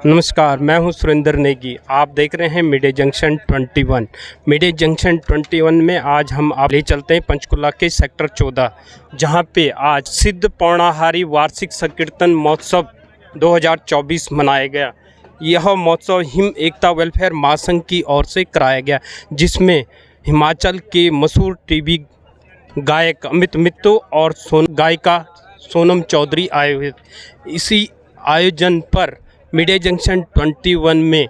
नमस्कार, मैं हूं सुरेंद्र नेगी। आप देख रहे हैं मीडिया जंक्शन 21। मीडिया जंक्शन 21 में आज हम आप ले चलते हैं पंचकुला के सेक्टर 14, जहां पे आज सिद्ध पौर्णाहारी वार्षिक संकीर्तन महोत्सव 2024 मनाया गया। यह महोत्सव हिम एकता वेलफेयर महासंघ की ओर से कराया गया, जिसमें हिमाचल के मशहूर टीवी गायक अमित मित्तल और गायिका सोनम चौधरी आए हुए। इसी आयोजन पर मीडिया जंक्शन 21 में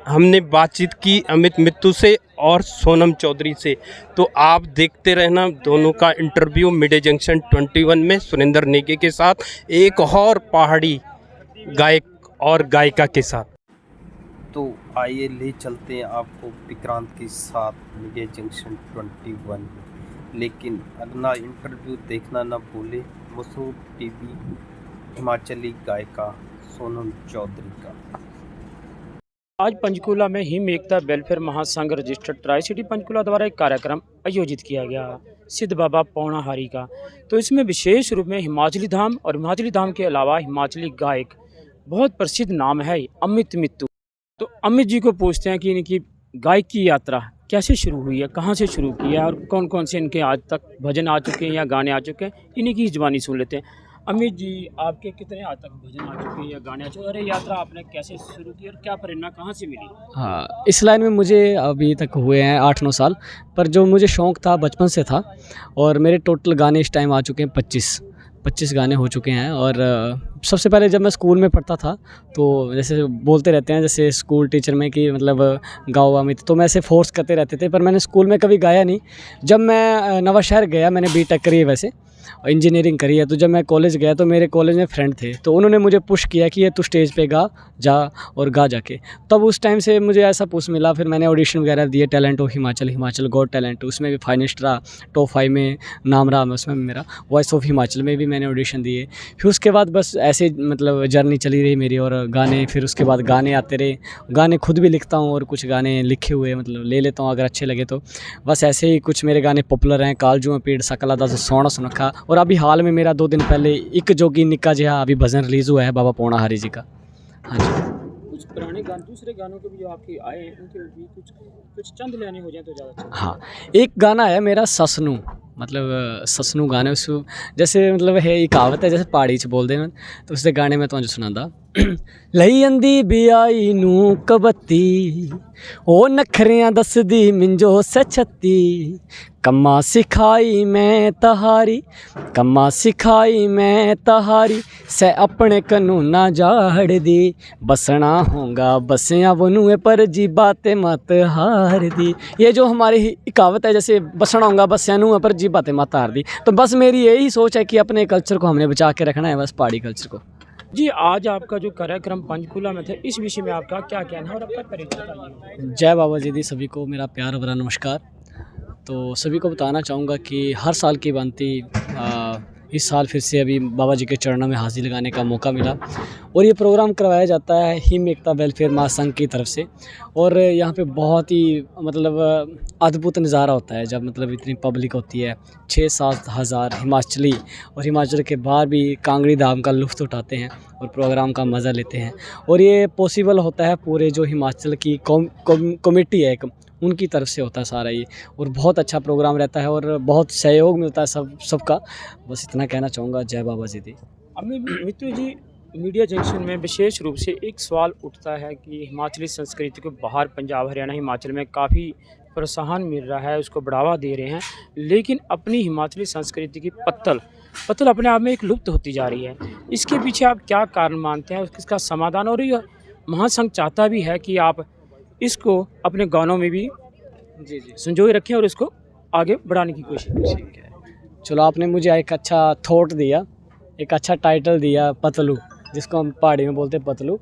हमने बातचीत की अमित मित्तल से और सोनम चौधरी से। तो आप देखते रहना दोनों का इंटरव्यू मीडिया जंक्शन 21 में सुरेंद्र नेगी के साथ एक और पहाड़ी गायक और गायिका के साथ। तो आइए ले चलते हैं आपको विक्रांत के साथ मीडिया जंक्शन 21। लेकिन अगला इंटरव्यू देखना ना भूले मशहूर टीवी हिमाचली गायिका सोनम चौधरी का। आज पंचकूला में हिम एकता वेलफेयर महासंघ रजिस्टर्ड ट्राई सिटी पंचकूला द्वारा एक कार्यक्रम आयोजित किया गया सिद्ध बाबा पौर्णाहारी का। तो इसमें विशेष रूप में हिमाचली धाम और हिमाचली धाम के अलावा हिमाचली गायक बहुत प्रसिद्ध नाम है अमित मित्तल। तो अमित जी को पूछते हैं कि इनकी गायक की यात्रा कैसे शुरू हुई है, कहाँ से शुरू की है और कौन कौन से इनके आज तक भजन आ चुके हैं या गाने आ चुके हैं, इन्हीं की ज़बानी सुन लेते हैं। अमित जी, आपके कितने आज तक भजन आ चुके हैं या गाने आ चुके हैं, और ये यात्रा आपने कैसे शुरू की और क्या प्रेरणा कहाँ से मिली? हाँ, इस लाइन में मुझे अभी तक हुए हैं 8-9 साल, पर जो मुझे शौक़ था बचपन से था। और मेरे टोटल गाने इस टाइम आ चुके हैं 25 गाने हो चुके हैं। और सबसे पहले जब मैं स्कूल में पढ़ता था तो जैसे बोलते रहते हैं जैसे स्कूल टीचर में कि मतलब गाओ अमित, तो मैं ऐसे फोर्स करते रहते थे, पर मैंने स्कूल में कभी गाया नहीं। जब मैं नवाशहर गया, मैंने बीटेक करी है वैसे, इंजीनियरिंग करी है, तो जब मैं कॉलेज गया तो मेरे कॉलेज में फ्रेंड थे, तो उन्होंने मुझे पुश किया कि ये तू स्टेज पे गा जा और गा जाके। तब उस टाइम से मुझे ऐसा पुश मिला। फिर मैंने ऑडिशन वगैरह दिए, talent of Himachal got talent, उसमें भी फाइनलिस्ट रहा, टॉप 5 में नाम रहा उसमें मेरा। वॉइस ऑफ हिमाचल में भी मैंने ऑडिशन दिए। फिर उसके बाद बस ऐसे मतलब जर्नी चली रही मेरी और गाने, फिर उसके बाद गाने आते रहे। गाने खुद भी लिखता हूँ और कुछ गाने लिखे हुए मतलब ले लेता हूँ अगर अच्छे लगे तो। बस ऐसे ही कुछ मेरे गाने पॉपुलर हैं। कालजू पीड़ सकला दा सोना सुनखा, और अभी हाल में मेरा 2 दिन पहले एक जोगी निक्का जिहा अभी भजन रिलीज़ हुआ है बाबा पौर्णाहारी जी का। हाँ जी, कुछ पुराने गाने, दूसरे गानों के भी जो आपके आए हैं उनके भी कुछ चंद लेने हो जाए तो ज़्यादा अच्छा। हाँ, एक गाना है मेरा ससनू, मतलब ससनू गाने उसको जैसे मतलब है एक कहावत है जैसे पहाड़ी च बोलते हैं, तो उसके गाने में तुझे सुनादा। लई अंदी बियाई नू कबत्ती, ओ नखरियां दसदी मिंजो सछत्ती, कम्मा सिखाई मैं तहारी, कम्मा सिखाई मैं तहारी, से अपने कानूना जाड़ दी, बसना होगा बसिया बनुए पर जी बातें मत हार दी। ये जो हमारी कहावत है जैसे बसना होगा बसिया नू पर जी बातें मत हार दी। तो बस मेरी यही सोच है कि अपने कल्चर को हमने बचा के रखना है, बस पहाड़ी कल्चर को। जी, आज आपका जो कार्यक्रम पंचकूला में था, इस विषय में आपका क्या कहना है और आपका परिचय बताइए। जय बाबा जी दी, सभी को मेरा प्यार भरा नमस्कार। तो सभी को बताना चाहूँगा कि हर साल की भांति इस साल फिर से अभी बाबा जी के चरणों में हाजिरी लगाने का मौका मिला, और ये प्रोग्राम करवाया जाता है हिम एकता वेलफेयर महासंघ की तरफ से। और यहाँ पे बहुत ही मतलब अद्भुत नज़ारा होता है जब मतलब इतनी पब्लिक होती है। 6-7 हज़ार हिमाचली और हिमाचल के बाहर भी कांगड़ी धाम का लुत्फ़ उठाते हैं और प्रोग्राम का मज़ा लेते हैं। और ये पॉसिबल होता है पूरे जो हिमाचल की कमेटी है एक, उनकी तरफ से होता है सारा ये, और बहुत अच्छा प्रोग्राम रहता है और बहुत सहयोग मिलता है सबका। बस इतना कहना चाहूँगा। जय बाबा जी दी। अमित मित्तल जी, मीडिया जंक्शन में विशेष रूप से एक सवाल उठता है कि हिमाचली संस्कृति को बाहर पंजाब हरियाणा हिमाचल में काफ़ी प्रोत्साहन मिल रहा है, उसको बढ़ावा दे रहे हैं, लेकिन अपनी हिमाचली संस्कृति की पत्तल अपने आप में एक लुप्त होती जा रही है। इसके पीछे आप क्या कारण मानते हैं, इसका समाधान? और ये महासंघ चाहता भी है कि आप इसको अपने गानों में भी जी संजोए रखें और इसको आगे बढ़ाने की कोशिश करें। ठीक है, चलो आपने मुझे एक अच्छा थॉट दिया, एक अच्छा टाइटल दिया पतलू, जिसको हम पहाड़ी में बोलते हैं पतलू।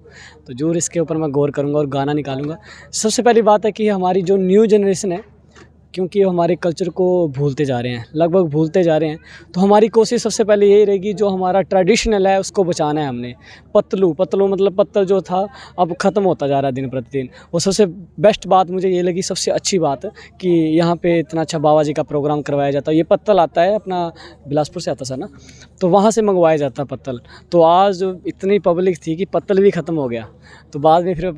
तो जरूर इसके ऊपर मैं गौर करूँगा और गाना निकालूंगा। सबसे पहली बात है कि हमारी जो न्यू जनरेशन है क्योंकि हमारे कल्चर को भूलते जा रहे हैं, लगभग भूलते जा रहे हैं। तो हमारी कोशिश सबसे पहले यही रहेगी, जो हमारा ट्रेडिशनल है उसको बचाना है हमने। पतलू मतलब पत्तल जो था अब ख़त्म होता जा रहा है दिन प्रतिदिन। वो सबसे बेस्ट बात मुझे ये लगी, सबसे अच्छी बात कि यहाँ पे इतना अच्छा बाबा जी का प्रोग्राम करवाया जाता है। ये पत्तल आता है अपना बिलासपुर से आता सर ना, तो वहाँ से मंगवाया जाता है पत्तल। तो आज इतनी पब्लिक थी कि पत्तल भी ख़त्म हो गया, तो बाद में फिर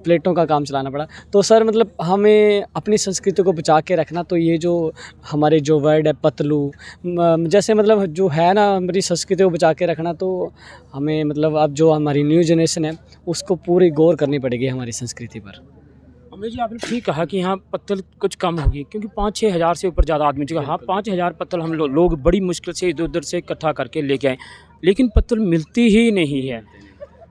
प्लेटों का काम चलाना पड़ा। तो सर मतलब हमें अपनी संस्कृति को बचा के रखना, तो ये जो हमारे जो वर्ड है पतलू, जैसे मतलब जो है ना हमारी संस्कृति को बचा के रखना, तो हमें मतलब अब जो हमारी न्यू जनरेशन है उसको पूरी गौर करनी पड़ेगी हमारी संस्कृति पर। अमृत जी, आपने ठीक कहा कि यहाँ पत्तल कुछ कम होगी, क्योंकि 5-6 हज़ार से ऊपर ज़्यादा आदमी चुका। हाँ, 5,000 पत्तल हम लोग बड़ी मुश्किल से इधर उधर से इकट्ठा करके लेके आए, लेकिन पत्तल मिलती ही नहीं है।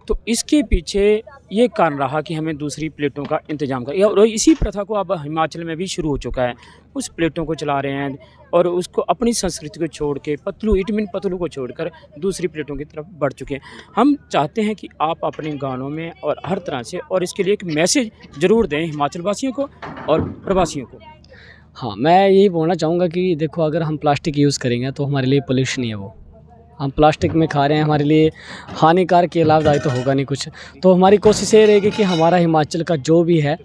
तो इसके पीछे ये कारण रहा कि हमें दूसरी प्लेटों का इंतजाम करें, और इसी प्रथा को अब हिमाचल में भी शुरू हो चुका है। उस प्लेटों को चला रहे हैं और उसको अपनी संस्कृति को छोड़ के पतलू को छोड़कर दूसरी प्लेटों की तरफ बढ़ चुके हैं। हम चाहते हैं कि आप अपने गानों में और हर तरह से, और इसके लिए एक मैसेज ज़रूर दें हिमाचल वासियों को और प्रवासियों को। हाँ, मैं यही बोलना चाहूँगा कि देखो, अगर हम प्लास्टिक यूज़ करेंगे तो हमारे लिए पोल्यूशन ही है वो। हम प्लास्टिक में खा रहे हैं, हमारे लिए हानिकारक के लाभदायक तो होगा नहीं कुछ। तो हमारी कोशिश ये रहेगी कि हमारा हिमाचल का जो भी है,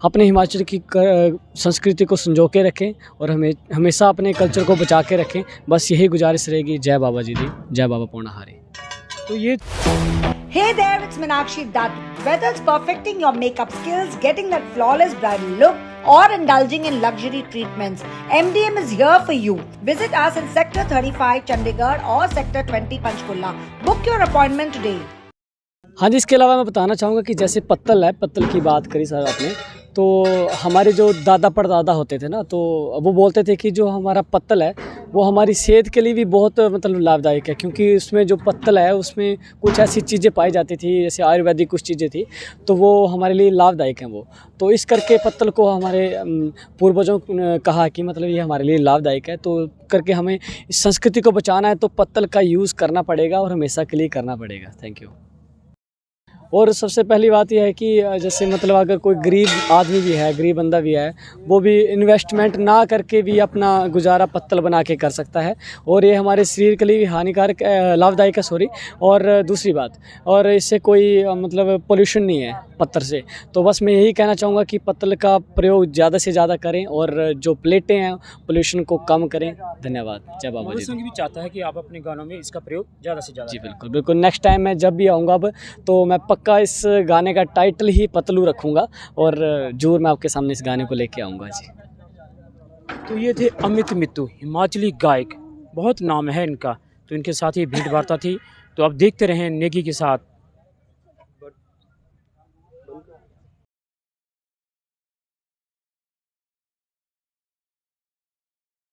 अपने हिमाचल की संस्कृति को संजो के रखें और हमें हमेशा अपने कल्चर को बचा के रखें। बस यही गुजारिश रहेगी। जय बाबा जी दी, जय बाबा पौनाहारी। तो ये Hey there, it's Meenakshi Dutt. Whether it's perfecting your makeup skills, getting that flawless bridal look, or indulging in luxury treatments, MDM is here for you. Visit us in Sector 35 Chandigarh or Sector 20 Panchkula. Book your appointment today. हाँ जी, इसके अलावा मैं बताना चाहूँगा कि जैसे पत्तल है, पत्तल की बात करी सर आपने, तो हमारे जो दादा परदादा होते थे ना, तो वो बोलते थे कि जो हमारा पत्तल है वो हमारी सेहत के लिए भी बहुत मतलब लाभदायक है, क्योंकि उसमें जो पत्तल है उसमें कुछ ऐसी चीज़ें पाई जाती थी, जैसे आयुर्वेदिक कुछ चीज़ें थी, तो वो हमारे लिए लाभदायक हैं वो। तो इस करके पत्तल को हमारे पूर्वजों ने कहा कि मतलब ये हमारे लिए लाभदायक है, तो करके हमें इस संस्कृति को बचाना है तो पत्तल का यूज़ करना पड़ेगा और हमेशा के लिए करना पड़ेगा। Thank you. और सबसे पहली बात यह है कि जैसे मतलब अगर कोई गरीब आदमी भी है, गरीब बंदा भी है, वो भी इन्वेस्टमेंट ना करके भी अपना गुजारा पत्तल बना के कर सकता है, और ये हमारे शरीर के लिए भी हानिकारक लाभदायक है, सॉरी। और दूसरी बात, और इससे कोई मतलब पोल्यूशन नहीं है पत्थर से। तो बस मैं यही कहना चाहूँगा कि पत्तल का प्रयोग ज़्यादा से ज़्यादा करें और जो प्लेटें हैं पोल्यूशन को कम करें। धन्यवाद। जय बाबा जी। संघ भी चाहता है कि आप अपने गानों में इसका प्रयोग ज़्यादा से ज़्यादा। जी बिल्कुल बिल्कुल। नेक्स्ट टाइम मैं जब भी आऊँगा अब, तो मैं पक्का इस गाने का टाइटल ही पतलू रखूँगा और जरूर मैं आपके सामने इस गाने को लेके आऊँगा जी। तो ये थे अमित मित्तू, हिमाचली गायक, बहुत नाम है इनका। तो इनके साथ ये भेंट वार्ता थी। तो आप देखते रहें नेगी के साथ